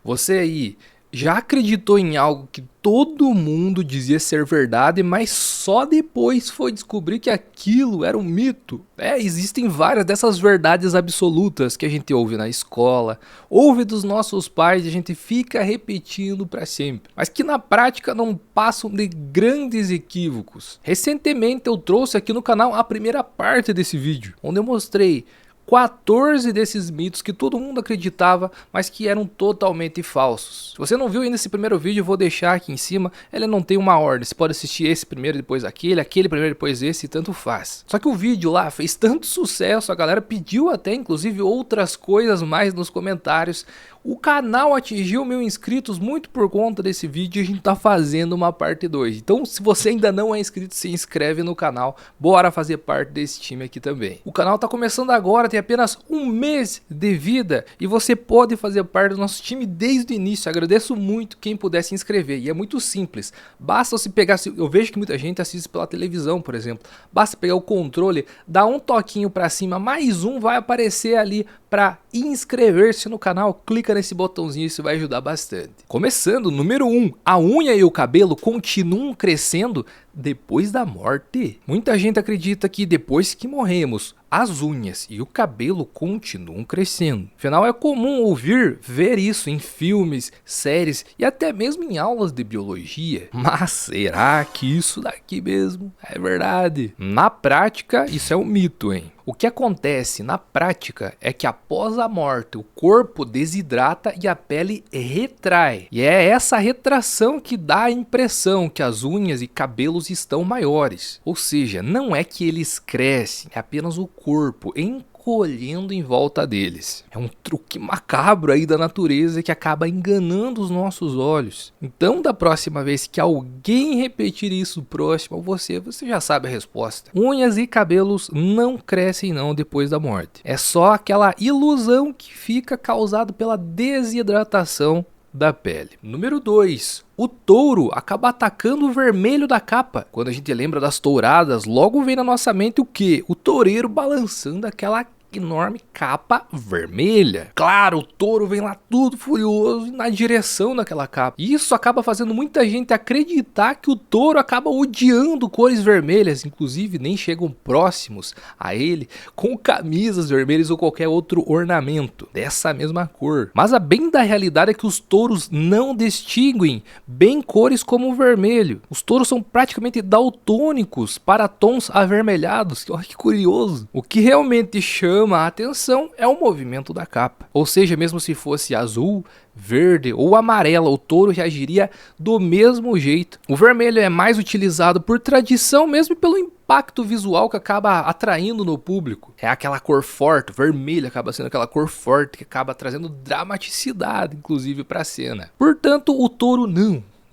Você aí já acreditou em algo que todo mundo dizia ser verdade, mas só depois foi descobrir que aquilo era um mito? Existem várias dessas verdades absolutas que a gente ouve na escola, ouve dos nossos pais e a gente fica repetindo para sempre, mas que na prática não passam de grandes equívocos. Recentemente eu trouxe aqui no canal a primeira parte desse vídeo, onde eu mostrei 14 desses mitos que todo mundo acreditava, mas que eram totalmente falsos. Se você não viu ainda esse primeiro vídeo, eu vou deixar aqui em cima. Ele não tem uma ordem, você pode assistir esse primeiro, depois aquele primeiro, depois esse, e tanto faz. Só que o vídeo lá fez tanto sucesso, a galera pediu até inclusive outras coisas mais nos comentários. O canal atingiu 1000 inscritos muito por conta desse vídeo e a gente tá fazendo uma parte 2. Então se você ainda não é inscrito, se inscreve no canal, bora fazer parte desse time aqui também. O canal tá começando agora, tem apenas um mês de vida e você pode fazer parte do nosso time desde o início. Agradeço muito quem puder se inscrever e é muito simples. Basta você pegar, eu vejo que muita gente assiste pela televisão, por exemplo. Basta pegar o controle, dar um toquinho para cima, mais um vai aparecer ali para inscrever-se no canal. Clica nesse botãozinho, isso vai ajudar bastante. Começando, número 1, a unha e o cabelo continuam crescendo depois da morte? Muita gente acredita que depois que morremos, as unhas e o cabelo continuam crescendo. Afinal, é comum ver isso em filmes, séries e até mesmo em aulas de biologia. Mas será que isso daqui mesmo é verdade? Na prática, isso é um mito, hein? O que acontece na prática é que após a morte o corpo desidrata e a pele retrai. E é essa retração que dá a impressão que as unhas e cabelos estão maiores. Ou seja, não é que eles crescem, é apenas o corpo encolhendo em volta deles. É um truque macabro aí da natureza que acaba enganando os nossos olhos. Então, da próxima vez que alguém repetir isso próximo a você já sabe a resposta. Unhas e cabelos não crescem não depois da morte. É só aquela ilusão que fica causada pela desidratação da pele. Número 2. O touro acaba atacando o vermelho da capa. Quando a gente lembra das touradas, logo vem na nossa mente o quê? O toureiro balançando aquela enorme capa vermelha. Claro, o touro vem lá tudo furioso na direção daquela capa. E isso acaba fazendo muita gente acreditar que o touro acaba odiando cores vermelhas, inclusive nem chegam próximos a ele com camisas vermelhas ou qualquer outro ornamento dessa mesma cor. Mas a bem da realidade é que os touros não distinguem bem cores como o vermelho. Os touros são praticamente daltônicos para tons avermelhados. Olha que curioso. O que realmente chama a atenção é o movimento da capa. Ou seja, mesmo se fosse azul, verde ou amarela, o touro reagiria do mesmo jeito. O vermelho é mais utilizado por tradição mesmo e pelo impacto visual que acaba atraindo no público. É aquela cor forte, o vermelho acaba sendo aquela cor forte que acaba trazendo dramaticidade, inclusive, para a cena. Portanto, o touro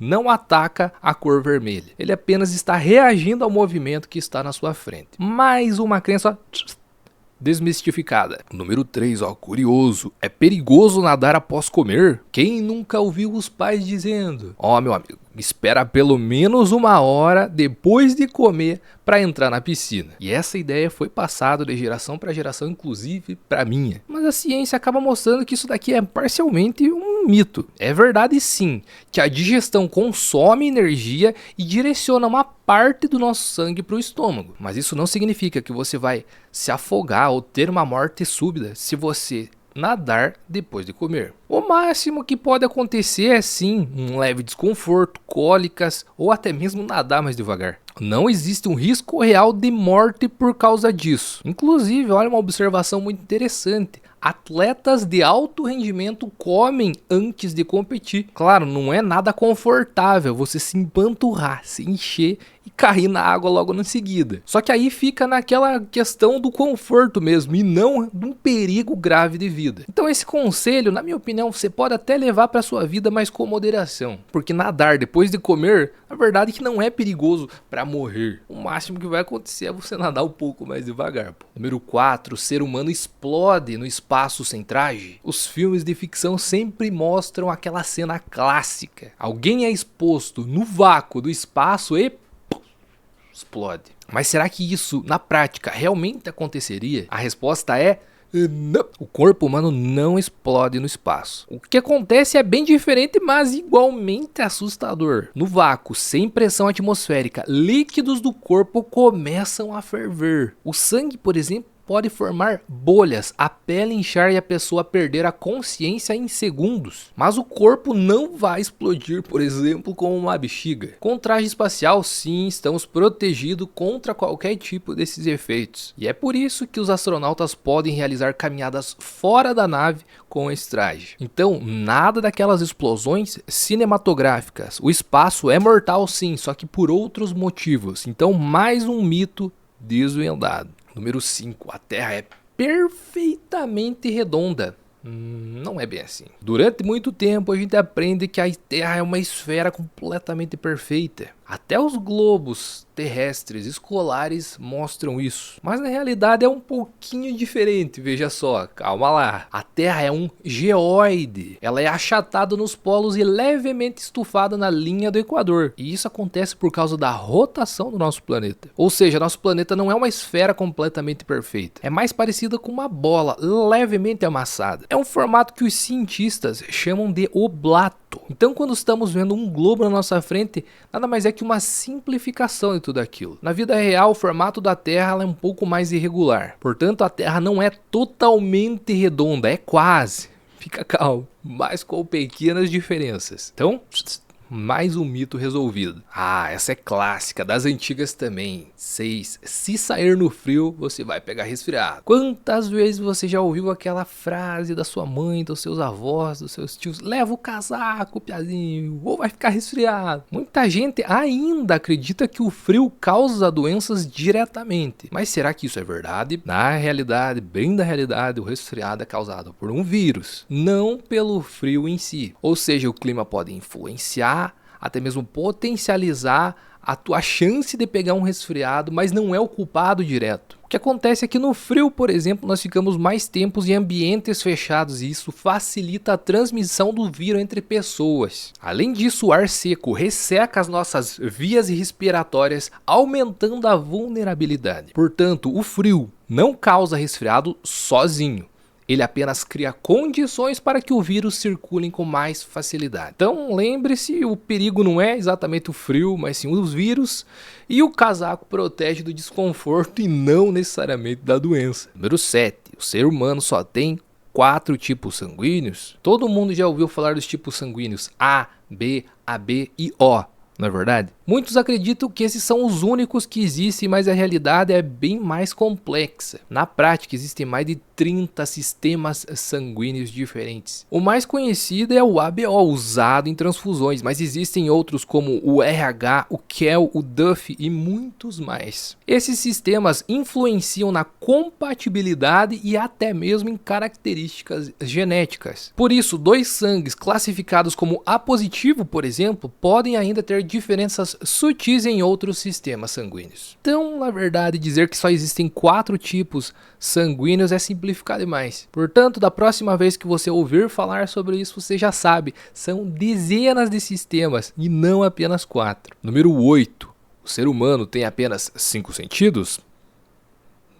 não ataca a cor vermelha. Ele apenas está reagindo ao movimento que está na sua frente. Mais uma crença desmistificada. Número 3, curioso. É perigoso nadar após comer? Quem nunca ouviu os pais dizendo: meu amigo, espera pelo menos 1 hora depois de comer para entrar na piscina. E essa ideia foi passada de geração para geração, inclusive para minha. Mas a ciência acaba mostrando que isso daqui é parcialmente um mito. É verdade sim, que a digestão consome energia e direciona uma parte do nosso sangue para o estômago. Mas isso não significa que você vai se afogar ou ter uma morte súbita se você nadar depois de comer. O máximo que pode acontecer é sim um leve desconforto, cólicas ou até mesmo nadar mais devagar. Não existe um risco real de morte por causa disso. Inclusive, olha uma observação muito interessante. Atletas de alto rendimento comem antes de competir. Claro, não é nada confortável você se empanturrar, se encher e cair na água logo em seguida. Só que aí fica naquela questão do conforto mesmo e não de um perigo grave de vida. Então esse conselho, na minha opinião, você pode até levar para sua vida, mas com moderação. Porque nadar depois de comer, na verdade que não é perigoso para morrer. O máximo que vai acontecer é você nadar um pouco mais devagar. Número 4, o ser humano explode no espaço sem traje. Os filmes de ficção sempre mostram aquela cena clássica. Alguém é exposto no vácuo do espaço e explode. Mas será que isso na prática realmente aconteceria? A resposta é Não. O corpo humano não explode no espaço. O que acontece é bem diferente, mas igualmente assustador. No vácuo, sem pressão atmosférica, líquidos do corpo começam a ferver. O sangue, por exemplo, pode formar bolhas, a pele inchar e a pessoa perder a consciência em segundos. Mas o corpo não vai explodir, por exemplo, como uma bexiga. Com traje espacial, sim, estamos protegidos contra qualquer tipo desses efeitos. E é por isso que os astronautas podem realizar caminhadas fora da nave com esse traje. Então, nada daquelas explosões cinematográficas. O espaço é mortal sim, só que por outros motivos. Então, mais um mito desvendado. Número 5. A Terra é perfeitamente redonda. Não é bem assim. Durante muito tempo a gente aprende que a Terra é uma esfera completamente perfeita. Até os globos terrestres escolares mostram isso. Mas na realidade é um pouquinho diferente, veja só, calma lá. A Terra é um geóide. Ela é achatada nos polos e levemente estufada na linha do Equador. E isso acontece por causa da rotação do nosso planeta. Ou seja, nosso planeta não é uma esfera completamente perfeita. É mais parecida com uma bola levemente amassada. É um formato que os cientistas chamam de oblato. Então, quando estamos vendo um globo na nossa frente, nada mais é que uma simplificação de tudo aquilo. Na vida real, o formato da Terra é um pouco mais irregular. Portanto, a Terra não é totalmente redonda, é quase. Fica calmo, mas com pequenas diferenças. Então, mais um mito resolvido. Ah, essa é clássica, das antigas também. 6. Se sair no frio, você vai pegar resfriado. Quantas vezes você já ouviu aquela frase da sua mãe, dos seus avós, dos seus tios? Leva o casaco, piazinho, ou vai ficar resfriado. Muita gente ainda acredita que o frio causa doenças diretamente. Mas será que isso é verdade? Na realidade, bem da realidade, o resfriado é causado por um vírus, não pelo frio em si. Ou seja, o clima pode influenciar, até mesmo potencializar a tua chance de pegar um resfriado, mas não é o culpado direto. O que acontece é que no frio, por exemplo, nós ficamos mais tempos em ambientes fechados e isso facilita a transmissão do vírus entre pessoas. Além disso, o ar seco resseca as nossas vias respiratórias, aumentando a vulnerabilidade. Portanto, o frio não causa resfriado sozinho. Ele apenas cria condições para que o vírus circule com mais facilidade. Então lembre-se, o perigo não é exatamente o frio, mas sim os vírus, e o casaco protege do desconforto e não necessariamente da doença. Número 7. O ser humano só tem 4 tipos sanguíneos. Todo mundo já ouviu falar dos tipos sanguíneos A, B, AB e O. Não é verdade? Muitos acreditam que esses são os únicos que existem, mas a realidade é bem mais complexa. Na prática, existem mais de 30 sistemas sanguíneos diferentes. O mais conhecido é o ABO, usado em transfusões, mas existem outros como o RH, o KEL, o DUF e muitos mais. Esses sistemas influenciam na compatibilidade e até mesmo em características genéticas. Por isso, 2 sangues classificados como A positivo, por exemplo, podem ainda ter diferenças sutis em outros sistemas sanguíneos. Então, na verdade, dizer que só existem 4 tipos sanguíneos é simplificar demais. Portanto, da próxima vez que você ouvir falar sobre isso, você já sabe, são dezenas de sistemas e não apenas 4. Número 8. O ser humano tem apenas 5 sentidos?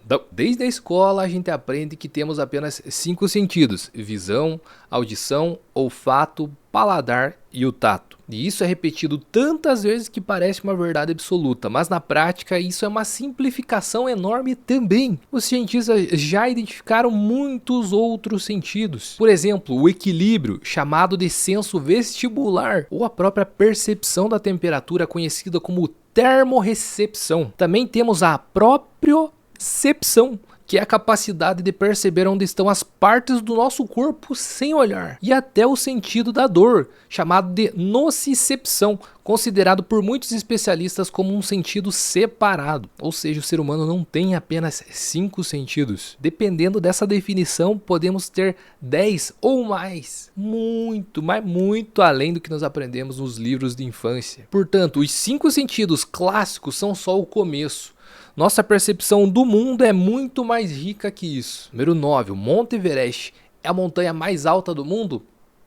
Não. Desde a escola a gente aprende que temos apenas 5 sentidos: visão, audição, olfato, paladar e o tato. E isso é repetido tantas vezes que parece uma verdade absoluta, mas na prática isso é uma simplificação enorme também. Os cientistas já identificaram muitos outros sentidos. Por exemplo, o equilíbrio, chamado de senso vestibular, ou a própria percepção da temperatura, conhecida como termorrecepção. Também temos a propriocepção, que é a capacidade de perceber onde estão as partes do nosso corpo sem olhar, e até o sentido da dor, chamado de nocicepção, considerado por muitos especialistas como um sentido separado. Ou seja, o ser humano não tem apenas 5 sentidos. Dependendo dessa definição, podemos ter 10 ou mais. Muito, mas muito além do que nós aprendemos nos livros de infância. Portanto, os 5 sentidos clássicos são só o começo. Nossa percepção do mundo é muito mais rica que isso. Número 9. O Monte Everest é a montanha mais alta do mundo?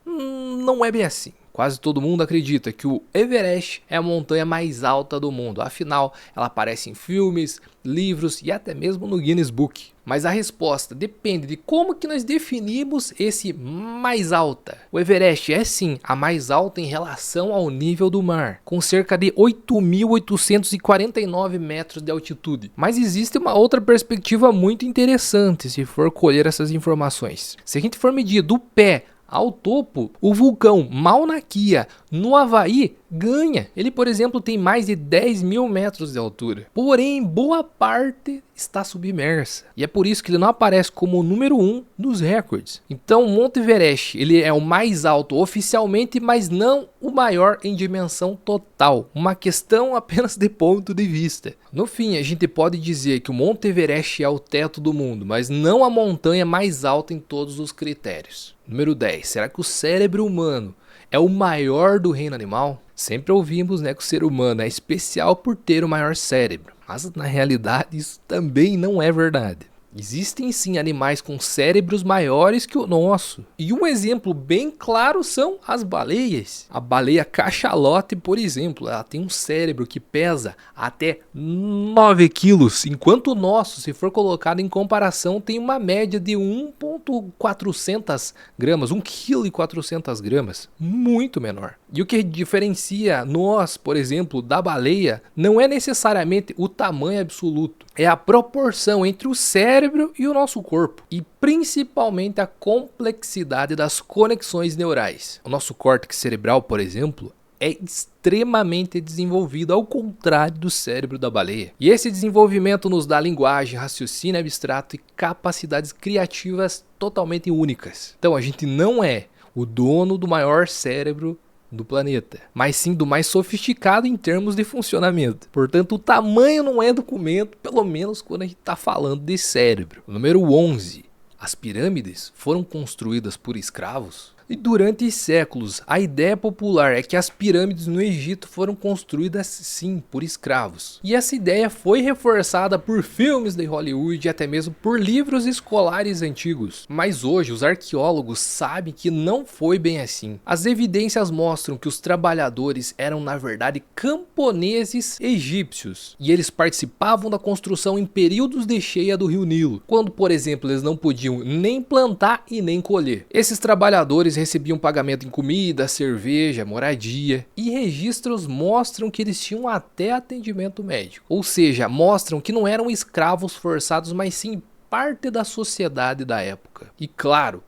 Não é bem assim. Quase todo mundo acredita que o Everest é a montanha mais alta do mundo, afinal, ela aparece em filmes, livros e até mesmo no Guinness Book. Mas a resposta depende de como que nós definimos esse mais alta. O Everest é sim a mais alta em relação ao nível do mar, com cerca de 8.849 metros de altitude. Mas existe uma outra perspectiva muito interessante se for colher essas informações. Se a gente for medir do pé ao topo, o vulcão Mauna Kea, no Havaí, ganha. Ele, por exemplo, tem mais de 10.000 metros de altura. Porém, boa parte está submersa. E é por isso que ele não aparece como o número 1 dos recordes. Então, o Monte Everest, ele é o mais alto oficialmente, mas não o maior em dimensão total. Uma questão apenas de ponto de vista. No fim, a gente pode dizer que o Monte Everest é o teto do mundo, mas não a montanha mais alta em todos os critérios. Número 10. Será que o cérebro humano é o maior do reino animal? Sempre ouvimos, que o ser humano é especial por ter o maior cérebro, mas na realidade isso também não é verdade. Existem sim animais com cérebros maiores que o nosso. E um exemplo bem claro são as baleias. A baleia cachalote, por exemplo, ela tem um cérebro que pesa até 9 quilos, enquanto o nosso, se for colocado em comparação, tem uma média de 1,400 gramas, 1,4 kg, muito menor. E o que diferencia nós, por exemplo, da baleia, não é necessariamente o tamanho absoluto, é a proporção entre o cérebro e o nosso corpo, e principalmente a complexidade das conexões neurais. O nosso córtex cerebral, por exemplo, é extremamente desenvolvido, ao contrário do cérebro da baleia. E esse desenvolvimento nos dá linguagem, raciocínio abstrato e capacidades criativas totalmente únicas. Então a gente não é o dono do maior cérebro do planeta, mas sim do mais sofisticado em termos de funcionamento. Portanto, o tamanho não é documento, pelo menos quando a gente está falando de cérebro. Número 11. As pirâmides foram construídas por escravos? E durante séculos, a ideia popular é que as pirâmides no Egito foram construídas sim por escravos. E essa ideia foi reforçada por filmes de Hollywood e até mesmo por livros escolares antigos. Mas hoje os arqueólogos sabem que não foi bem assim. As evidências mostram que os trabalhadores eram na verdade camponeses egípcios. E eles participavam da construção em períodos de cheia do rio Nilo, quando por exemplo eles não podiam nem plantar e nem colher. Esses trabalhadores recebiam pagamento em comida, cerveja, moradia, e registros mostram que eles tinham até atendimento médico. Ou seja, mostram que não eram escravos forçados, mas sim parte da sociedade da época. E claro,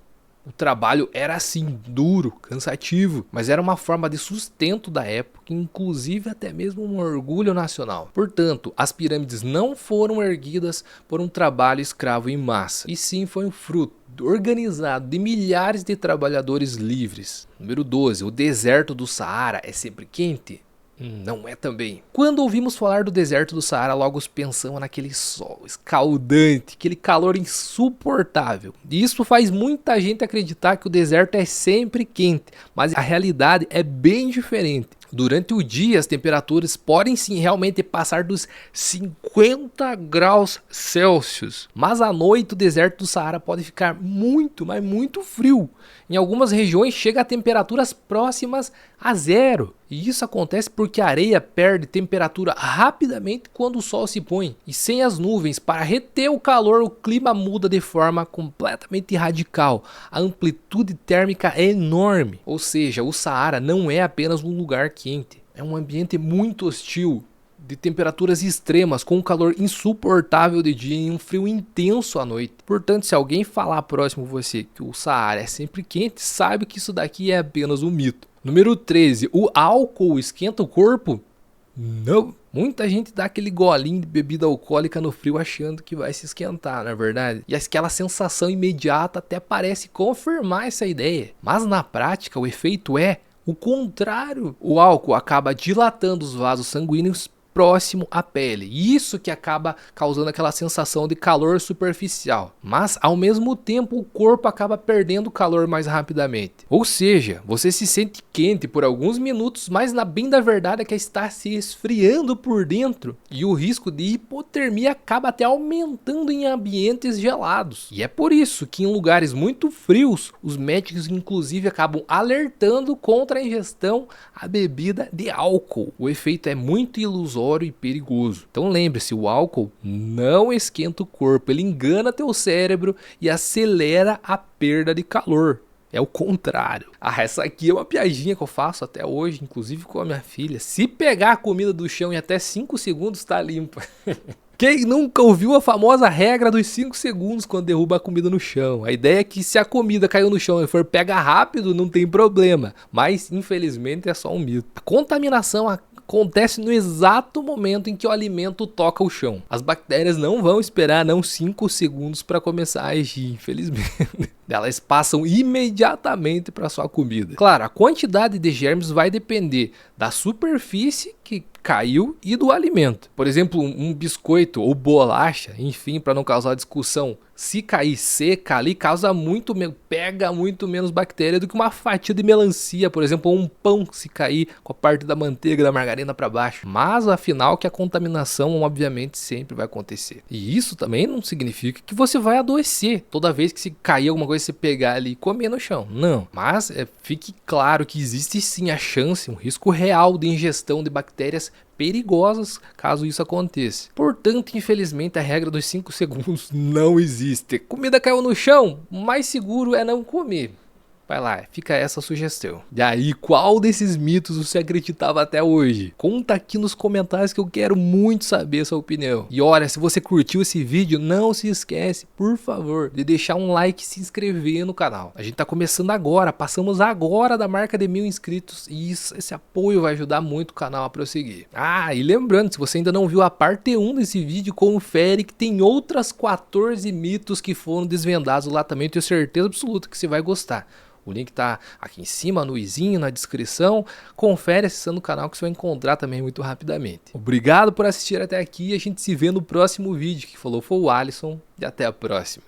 o trabalho era assim, duro, cansativo, mas era uma forma de sustento da época, inclusive até mesmo um orgulho nacional. Portanto, as pirâmides não foram erguidas por um trabalho escravo em massa, e sim foi um fruto organizado de milhares de trabalhadores livres. Número 12. O deserto do Saara é sempre quente? Não é também. Quando ouvimos falar do deserto do Saara, logo pensamos naquele sol escaldante, aquele calor insuportável. E isso faz muita gente acreditar que o deserto é sempre quente, mas a realidade é bem diferente. Durante o dia, as temperaturas podem sim realmente passar dos 50 graus Celsius. Mas à noite, o deserto do Saara pode ficar muito, mas muito frio. Em algumas regiões, chega a temperaturas próximas a zero. E isso acontece porque a areia perde temperatura rapidamente quando o sol se põe. E sem as nuvens para reter o calor, o clima muda de forma completamente radical. A amplitude térmica é enorme. Ou seja, o Saara não é apenas um lugar quente. É um ambiente muito hostil, de temperaturas extremas, com um calor insuportável de dia e um frio intenso à noite. Portanto, se alguém falar próximo a você que o Saara é sempre quente, saiba que isso daqui é apenas um mito. Número 13. O álcool esquenta o corpo? Não. Muita gente dá aquele golinho de bebida alcoólica no frio achando que vai se esquentar, não é verdade? E aquela sensação imediata até parece confirmar essa ideia. Mas na prática o efeito é o contrário. O álcool acaba dilatando os vasos sanguíneos, próximo à pele. Isso que acaba causando aquela sensação de calor superficial. Mas ao mesmo tempo o corpo acaba perdendo calor mais rapidamente. Ou seja, você se sente quente por alguns minutos, mas na bem da verdade é que está se esfriando por dentro. E o risco de hipotermia acaba até aumentando em ambientes gelados. E é por isso que em lugares muito frios, os médicos inclusive acabam alertando contra a ingestão a bebida de álcool. O efeito é muito ilusório e perigoso. Então lembre-se, o álcool não esquenta o corpo, ele engana teu cérebro e acelera a perda de calor. É o contrário. Essa aqui é uma piadinha que eu faço até hoje, inclusive com a minha filha. Se pegar a comida do chão em até 5 segundos, tá limpa. Quem nunca ouviu a famosa regra dos 5 segundos quando derruba a comida no chão? A ideia é que se a comida caiu no chão e for pega rápido, não tem problema. Mas, infelizmente, é só um mito. A contaminação acontece no exato momento em que o alimento toca o chão. As bactérias não vão esperar 5 segundos para começar a agir, infelizmente. Elas passam imediatamente para sua comida. Claro, a quantidade de germes vai depender da superfície que caiu e do alimento. Por exemplo, um biscoito ou bolacha, enfim, para não causar discussão, se cair seca ali, pega muito menos bactéria do que uma fatia de melancia, por exemplo, ou um pão se cair com a parte da manteiga, da margarina para baixo. Mas afinal que a contaminação obviamente sempre vai acontecer. E isso também não significa que você vai adoecer toda vez que se cair alguma coisa, você pegar ali e comer no chão. Não. Mas fique claro que existe sim a chance, um risco real de ingestão de bactérias perigosas caso isso aconteça. Portanto, infelizmente, a regra dos 5 segundos não existe. Comida caiu no chão, o mais seguro é não comer. Vai lá, fica essa sugestão. E aí, qual desses mitos você acreditava até hoje? Conta aqui nos comentários que eu quero muito saber a sua opinião. E olha, se você curtiu esse vídeo, não se esquece, por favor, de deixar um like e se inscrever no canal. A gente tá começando agora, passamos agora da marca de 1000 inscritos e esse apoio vai ajudar muito o canal a prosseguir. Ah, e lembrando, se você ainda não viu a parte 1 desse vídeo, confere que tem outras 14 mitos que foram desvendados lá também, tenho certeza absoluta que você vai gostar. O link tá aqui em cima, no izinho, na descrição. Confere acessando o canal que você vai encontrar também muito rapidamente. Obrigado por assistir até aqui e a gente se vê no próximo vídeo. Que falou foi o Alisson e até a próxima.